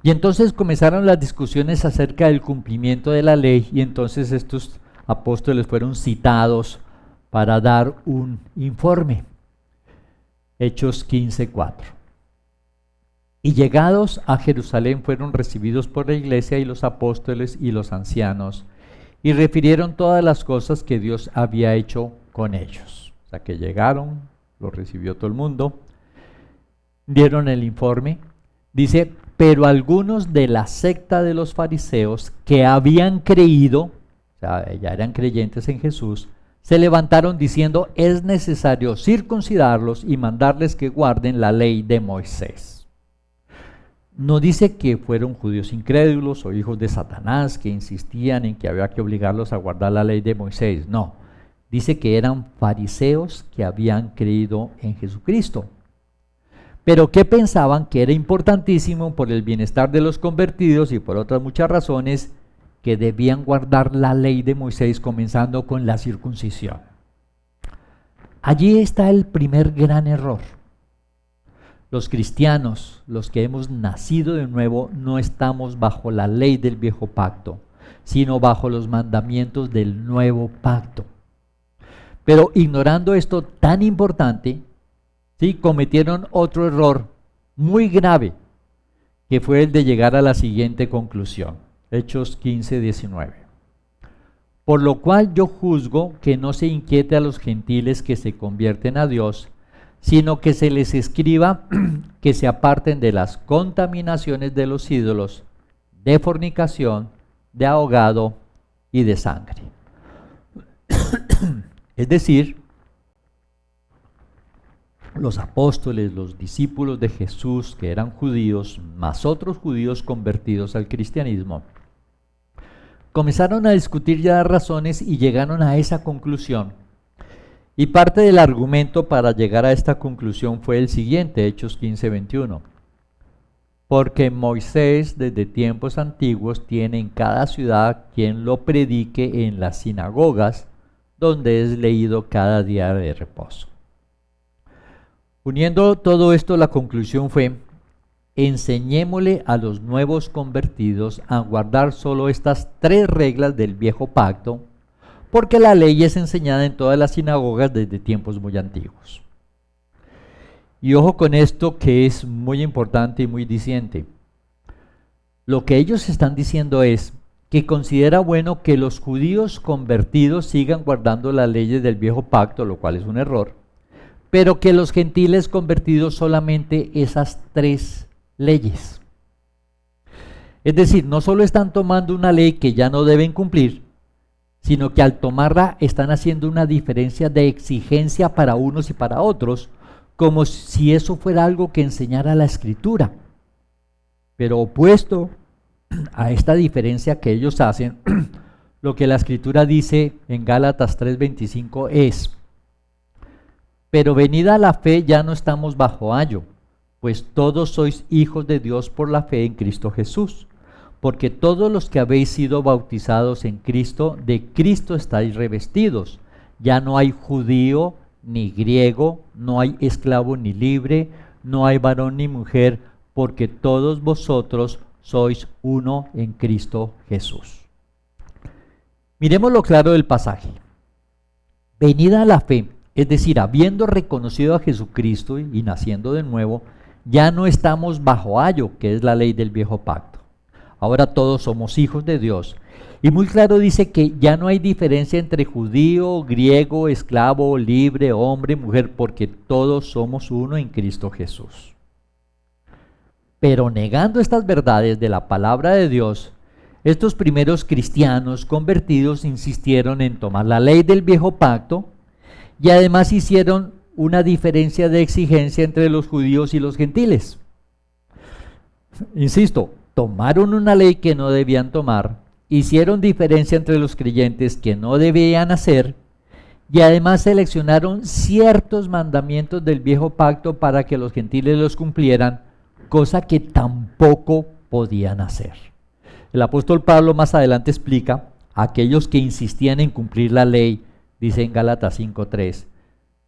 Y entonces comenzaron las discusiones acerca del cumplimiento de la ley y entonces estos apóstoles fueron citados para dar un informe. Hechos 15:4. Y llegados a Jerusalén fueron recibidos por la iglesia y los apóstoles y los ancianos y refirieron todas las cosas que Dios había hecho con ellos. O sea que llegaron, lo recibió todo el mundo, dieron el informe. Dice, pero algunos de la secta de los fariseos que habían creído, o sea, ya eran creyentes en Jesús, se levantaron diciendo, es necesario circuncidarlos y mandarles que guarden la ley de Moisés. No dice que fueron judíos incrédulos o hijos de Satanás que insistían en que había que obligarlos a guardar la ley de Moisés, no. Dice que eran fariseos que habían creído en Jesucristo, pero que pensaban que era importantísimo por el bienestar de los convertidos y por otras muchas razones que debían guardar la ley de Moisés comenzando con la circuncisión. Allí está el primer gran error. Los cristianos, los que hemos nacido de nuevo, no estamos bajo la ley del viejo pacto, sino bajo los mandamientos del nuevo pacto. Pero ignorando esto tan importante, ¿sí?, cometieron otro error muy grave, que fue el de llegar a la siguiente conclusión. Hechos 15:19. Por lo cual yo juzgo que no se inquiete a los gentiles que se convierten a Dios, sino que se les escriba que se aparten de las contaminaciones de los ídolos, de fornicación, de ahogado y de sangre. Es decir, los apóstoles, los discípulos de Jesús, que eran judíos, más otros judíos convertidos al cristianismo, comenzaron a discutir ya las razones y llegaron a esa conclusión. Y parte del argumento para llegar a esta conclusión fue el siguiente, Hechos 15:21. Porque Moisés desde tiempos antiguos tiene en cada ciudad quien lo predique en las sinagogas, donde es leído cada día de reposo. Uniendo todo esto, la conclusión fue, enseñémosle a los nuevos convertidos a guardar solo estas 3 reglas del viejo pacto, porque la ley es enseñada en todas las sinagogas desde tiempos muy antiguos. Y ojo con esto, que es muy importante y muy diciente. Lo que ellos están diciendo es que considera bueno que los judíos convertidos sigan guardando las leyes del viejo pacto, lo cual es un error, pero que los gentiles convertidos solamente esas 3 leyes. Es decir, no solo están tomando una ley que ya no deben cumplir, sino que al tomarla están haciendo una diferencia de exigencia para unos y para otros, como si eso fuera algo que enseñara la Escritura. Pero opuesto a esta diferencia que ellos hacen, lo que la Escritura dice en Gálatas 3:25 es: pero venida la fe ya no estamos bajo ayo, pues todos sois hijos de Dios por la fe en Cristo Jesús. Porque todos los que habéis sido bautizados en Cristo, de Cristo estáis revestidos. Ya no hay judío ni griego, no hay esclavo ni libre, no hay varón ni mujer, porque todos vosotros sois uno en Cristo Jesús. Miremos lo claro del pasaje. Venida la fe, es decir, habiendo reconocido a Jesucristo y naciendo de nuevo, ya no estamos bajo ayo, que es la ley del viejo pacto. Ahora todos somos hijos de Dios. Y muy claro dice que ya no hay diferencia entre judío, griego, esclavo, libre, hombre, mujer, porque todos somos uno en Cristo Jesús. Pero negando estas verdades de la palabra de Dios, estos primeros cristianos convertidos insistieron en tomar la ley del viejo pacto y además hicieron una diferencia de exigencia entre los judíos y los gentiles. Insisto, tomaron una ley que no debían tomar, hicieron diferencia entre los creyentes que no debían hacer y además seleccionaron ciertos mandamientos del viejo pacto para que los gentiles los cumplieran, cosa que tampoco podían hacer. El apóstol Pablo más adelante explica a aquellos que insistían en cumplir la ley, dice en Gálatas 5:3,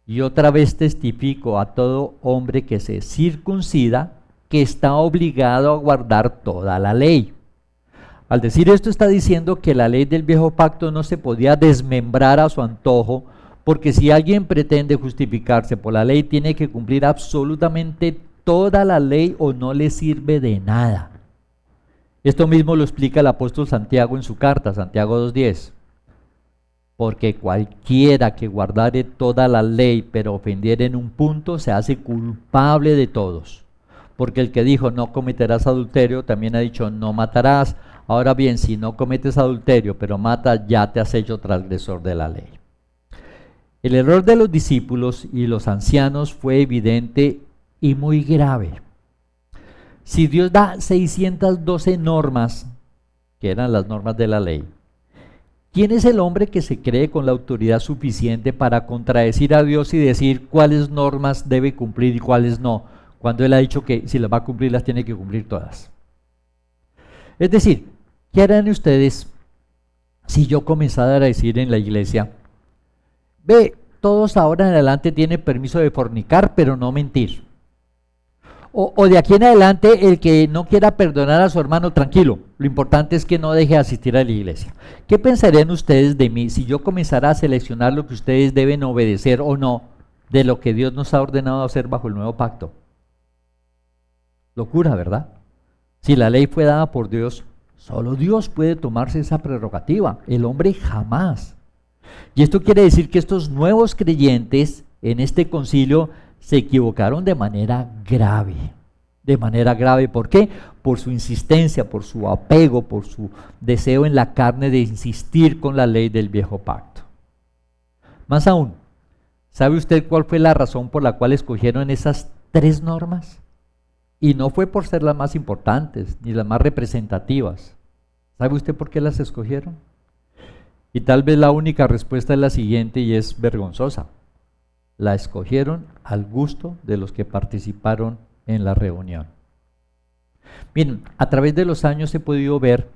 y otra vez testifico a todo hombre que se circuncida, que está obligado a guardar toda la ley. Al decir esto está diciendo que la ley del viejo pacto no se podía desmembrar a su antojo, porque si alguien pretende justificarse por la ley tiene que cumplir absolutamente toda la ley o no le sirve de nada. Esto mismo lo explica el apóstol Santiago en su carta, Santiago 2:10. Porque cualquiera que guardare toda la ley pero ofendiere en un punto se hace culpable de todos. Porque el que dijo no cometerás adulterio también ha dicho no matarás. Ahora bien, si no cometes adulterio pero matas, ya te has hecho transgresor de la ley. El error de los discípulos y los ancianos fue evidente y muy grave. Si Dios da 612 normas, que eran las normas de la ley, ¿quién es el hombre que se cree con la autoridad suficiente para contradecir a Dios y decir cuáles normas debe cumplir y cuáles no, cuando Él ha dicho que si las va a cumplir las tiene que cumplir todas? Es decir, ¿qué harán ustedes si yo comenzara a decir en la iglesia: ve, todos ahora en adelante tienen permiso de fornicar, pero no mentir? O de aquí en adelante, el que no quiera perdonar a su hermano, tranquilo, lo importante es que no deje de asistir a la iglesia. ¿Qué pensarían ustedes de mí si yo comenzara a seleccionar lo que ustedes deben obedecer o no de lo que Dios nos ha ordenado hacer bajo el nuevo pacto? Locura, ¿verdad? Si la ley fue dada por Dios, solo Dios puede tomarse esa prerrogativa, el hombre jamás. Y esto quiere decir que estos nuevos creyentes en este concilio se equivocaron de manera grave. De manera grave, ¿por qué? Por su insistencia, por su apego, por su deseo en la carne de insistir con la ley del viejo pacto. Más aún, ¿sabe usted cuál fue la razón por la cual escogieron esas 3 normas? Y no fue por ser las más importantes, ni las más representativas. ¿Sabe usted por qué las escogieron? Y tal vez la única respuesta es la siguiente y es vergonzosa. La escogieron al gusto de los que participaron en la reunión. Miren, a través de los años he podido ver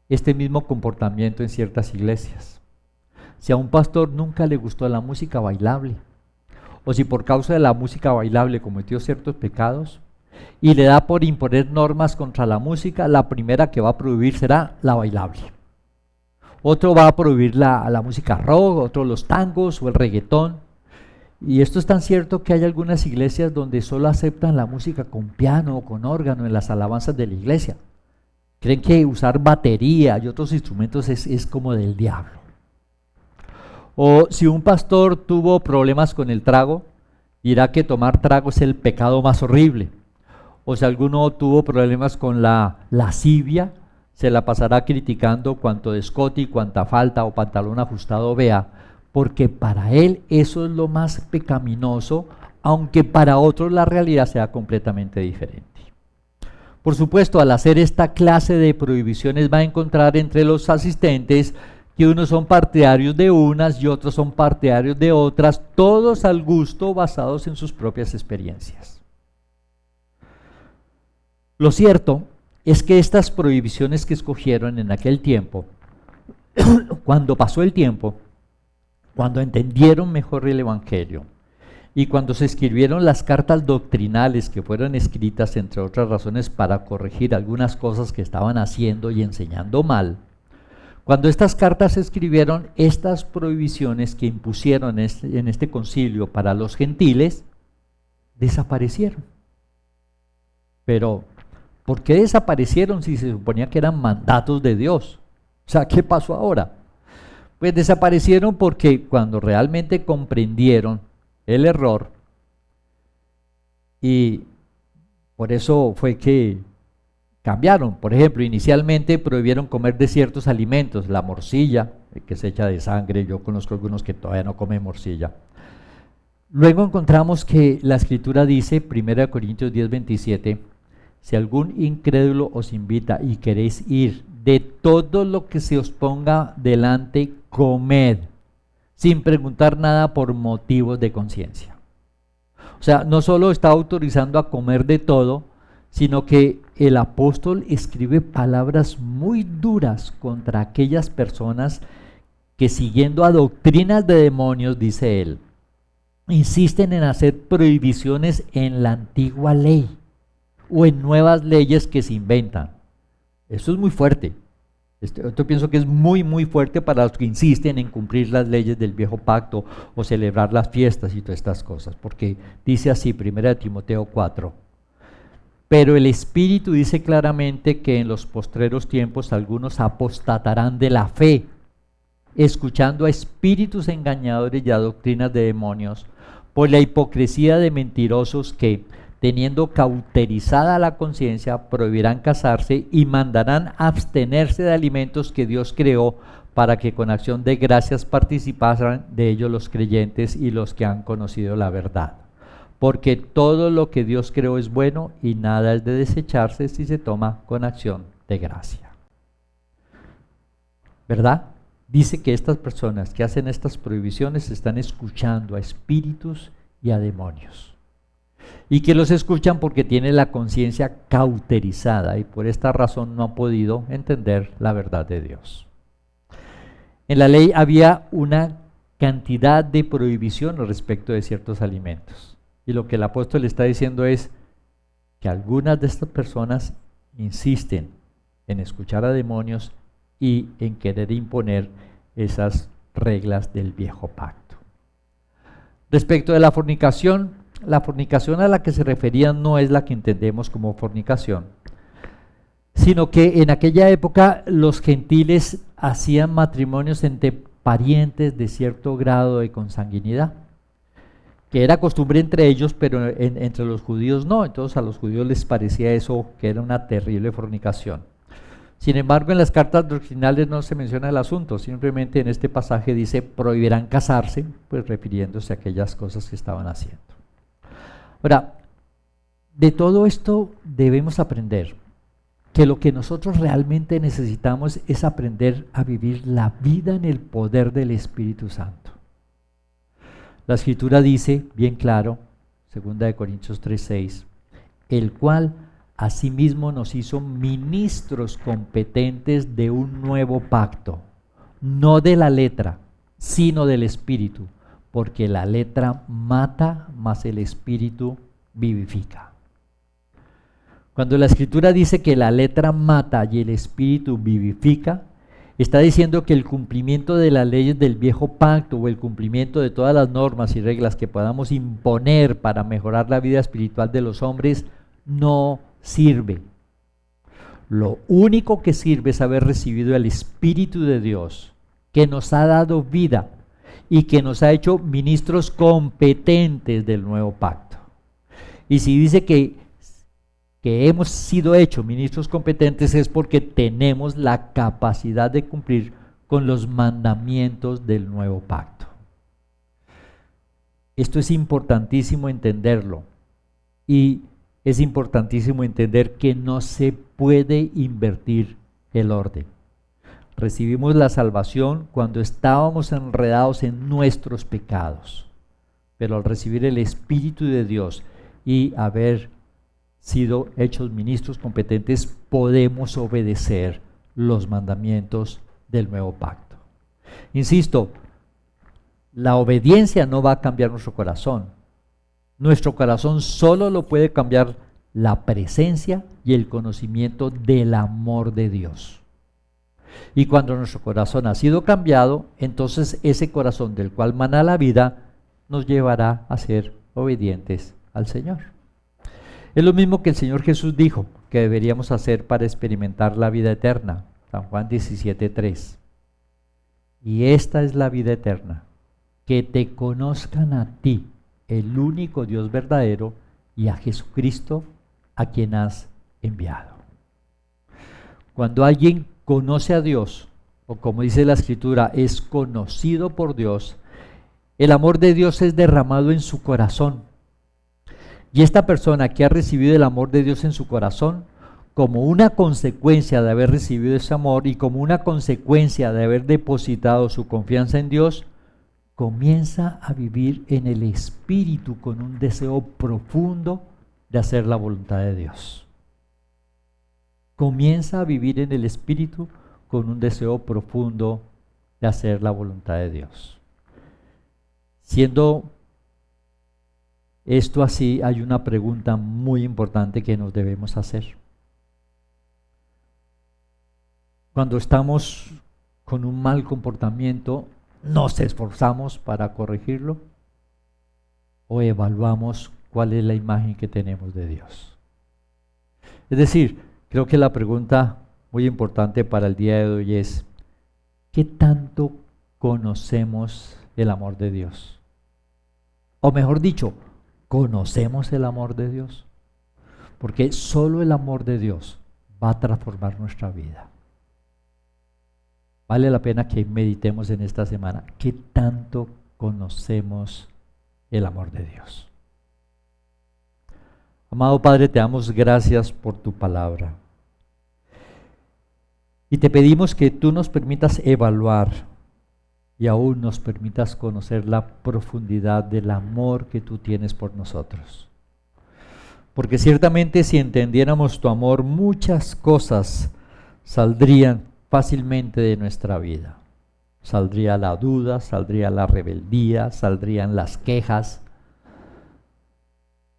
este mismo comportamiento en ciertas iglesias. Si a un pastor nunca le gustó la música bailable, o si por causa de la música bailable cometió ciertos pecados, y le da por imponer normas contra la música, la primera que va a prohibir será la bailable. Otro va a prohibir la música rock, otro los tangos o el reggaetón. Y esto es tan cierto que hay algunas iglesias donde solo aceptan la música con piano o con órgano en las alabanzas de la iglesia. Creen que usar batería y otros instrumentos es como del diablo. O si un pastor tuvo problemas con el trago, dirá que tomar trago es el pecado más horrible. O si alguno tuvo problemas con la lascivia, se la pasará criticando cuanto de escote y cuanta falta o pantalón ajustado vea, porque para él eso es lo más pecaminoso, aunque para otros la realidad sea completamente diferente. Por supuesto, al hacer esta clase de prohibiciones va a encontrar entre los asistentes que unos son partidarios de unas y otros son partidarios de otras, todos al gusto basados en sus propias experiencias. Lo cierto es que estas prohibiciones que escogieron en aquel tiempo, cuando pasó el tiempo, cuando entendieron mejor el Evangelio y cuando se escribieron las cartas doctrinales que fueron escritas, entre otras razones, para corregir algunas cosas que estaban haciendo y enseñando mal, cuando estas cartas se escribieron, estas prohibiciones que impusieron en este concilio para los gentiles, desaparecieron. Pero, ¿por qué desaparecieron si se suponía que eran mandatos de Dios? O sea, ¿qué pasó ahora? Pues desaparecieron porque cuando realmente comprendieron el error, y por eso fue que cambiaron. Por ejemplo, inicialmente prohibieron comer de ciertos alimentos, la morcilla, que se echa de sangre, yo conozco algunos que todavía no comen morcilla. Luego encontramos que la Escritura dice, 1 Corintios 10:27, si algún incrédulo os invita y queréis ir, de todo lo que se os ponga delante, comed, sin preguntar nada por motivos de conciencia. O sea, no solo está autorizando a comer de todo, sino que el apóstol escribe palabras muy duras contra aquellas personas que, siguiendo a doctrinas de demonios, dice él, insisten en hacer prohibiciones en la antigua ley o en nuevas leyes que se inventan. Esto es muy fuerte. Esto pienso que es muy, muy fuerte para los que insisten en cumplir las leyes del viejo pacto o celebrar las fiestas y todas estas cosas, porque dice así, 1 Timoteo 4, pero el Espíritu dice claramente que en los postreros tiempos algunos apostatarán de la fe, escuchando a espíritus engañadores y a doctrinas de demonios, por la hipocresía de mentirosos que, teniendo cauterizada la conciencia, prohibirán casarse y mandarán abstenerse de alimentos que Dios creó para que con acción de gracias participaran de ellos los creyentes y los que han conocido la verdad. Porque todo lo que Dios creó es bueno y nada es de desecharse si se toma con acción de gracia. ¿Verdad? Dice que estas personas que hacen estas prohibiciones están escuchando a espíritus y a demonios. Y que los escuchan porque tienen la conciencia cauterizada y por esta razón no han podido entender la verdad de Dios. En la ley había una cantidad de prohibiciones respecto de ciertos alimentos. Y lo que el apóstol está diciendo es que algunas de estas personas insisten en escuchar a demonios y en querer imponer esas reglas del viejo pacto. Respecto de la fornicación a la que se referían no es la que entendemos como fornicación, sino que en aquella época los gentiles hacían matrimonios entre parientes de cierto grado de consanguinidad, que era costumbre entre ellos, pero entre los judíos no. Entonces a los judíos les parecía eso que era una terrible fornicación. Sin embargo, en las cartas doctrinales no se menciona el asunto, simplemente en este pasaje dice prohibirán casarse, pues refiriéndose a aquellas cosas que estaban haciendo. Ahora, de todo esto debemos aprender que lo que nosotros realmente necesitamos es aprender a vivir la vida en el poder del Espíritu Santo. La Escritura dice, bien claro, 2 Corintios 3:6, el cual asimismo nos hizo ministros competentes de un nuevo pacto, no de la letra, sino del Espíritu, porque la letra mata, mas el Espíritu vivifica. Cuando la Escritura dice que la letra mata y el Espíritu vivifica, está diciendo que el cumplimiento de las leyes del viejo pacto o el cumplimiento de todas las normas y reglas que podamos imponer para mejorar la vida espiritual de los hombres no sirve. Lo único que sirve es haber recibido el Espíritu de Dios, que nos ha dado vida y que nos ha hecho ministros competentes del nuevo pacto. Y si dice que hemos sido hechos ministros competentes es porque tenemos la capacidad de cumplir con los mandamientos del nuevo pacto. Esto es importantísimo entenderlo, y es importantísimo entender que no se puede invertir el orden. Recibimos la salvación cuando estábamos enredados en nuestros pecados. Pero al recibir el Espíritu de Dios y haber sido hechos ministros competentes, podemos obedecer los mandamientos del nuevo pacto. Insisto, la obediencia no va a cambiar nuestro corazón. Nuestro corazón solo lo puede cambiar la presencia y el conocimiento del amor de Dios. Y cuando nuestro corazón ha sido cambiado, entonces ese corazón del cual mana la vida nos llevará a ser obedientes al Señor. Es lo mismo que el Señor Jesús dijo que deberíamos hacer para experimentar la vida eterna. San Juan 17:3. Y esta es la vida eterna, que te conozcan a ti, el único Dios verdadero, y a Jesucristo, a quien has enviado. Cuando alguien conoce a Dios, o como dice la Escritura, es conocido por Dios, el amor de Dios es derramado en su corazón. Y esta persona que ha recibido el amor de Dios en su corazón, como una consecuencia de haber recibido ese amor y como una consecuencia de haber depositado su confianza en Dios, comienza a vivir en el Espíritu con un deseo profundo de hacer la voluntad de Dios. Comienza a vivir en el Espíritu con un deseo profundo de hacer la voluntad de Dios. Siendo esto así, hay una pregunta muy importante que nos debemos hacer. Cuando estamos con un mal comportamiento, ¿nos esforzamos para corregirlo? ¿O evaluamos cuál es la imagen que tenemos de Dios? Es decir, creo que la pregunta muy importante para el día de hoy es: ¿qué tanto conocemos el amor de Dios? O mejor dicho, ¿conocemos el amor de Dios? Porque solo el amor de Dios va a transformar nuestra vida. Vale la pena que meditemos en esta semana. ¿Qué tanto conocemos el amor de Dios? Amado Padre, te damos gracias por tu palabra. Y te pedimos que tú nos permitas evaluar y aún nos permitas conocer la profundidad del amor que tú tienes por nosotros. Porque ciertamente si entendiéramos tu amor, muchas cosas saldrían fácilmente de nuestra vida. Saldría la duda, saldría la rebeldía, saldrían las quejas,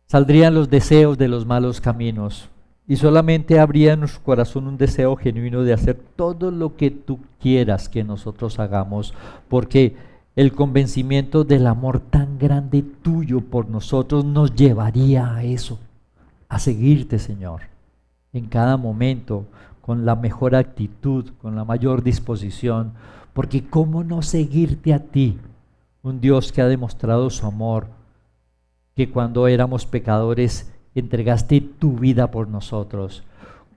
saldrían los deseos de los malos caminos, y solamente habría en nuestro corazón un deseo genuino de hacer todo lo que tú quieras que nosotros hagamos, porque el convencimiento del amor tan grande tuyo por nosotros nos llevaría a eso, a seguirte, Señor, en cada momento, con la mejor actitud, con la mayor disposición, porque ¿cómo no seguirte a ti? Un Dios que ha demostrado su amor, que cuando éramos pecadores entregaste tu vida por nosotros.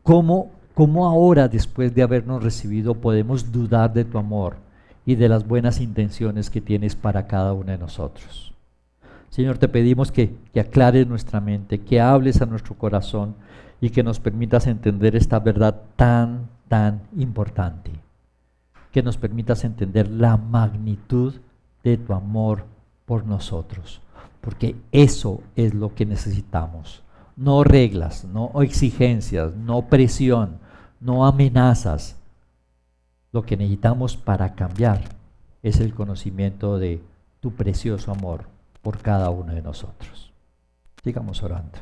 ¿Cómo ahora, después de habernos recibido, podemos dudar de tu amor y de las buenas intenciones que tienes para cada uno de nosotros? Señor, te pedimos que aclares nuestra mente, que hables a nuestro corazón y que nos permitas entender esta verdad tan importante, que nos permitas entender la magnitud de tu amor por nosotros, porque eso es lo que necesitamos. No reglas, no exigencias, no presión, no amenazas. Lo que necesitamos para cambiar es el conocimiento de tu precioso amor por cada uno de nosotros. Sigamos orando.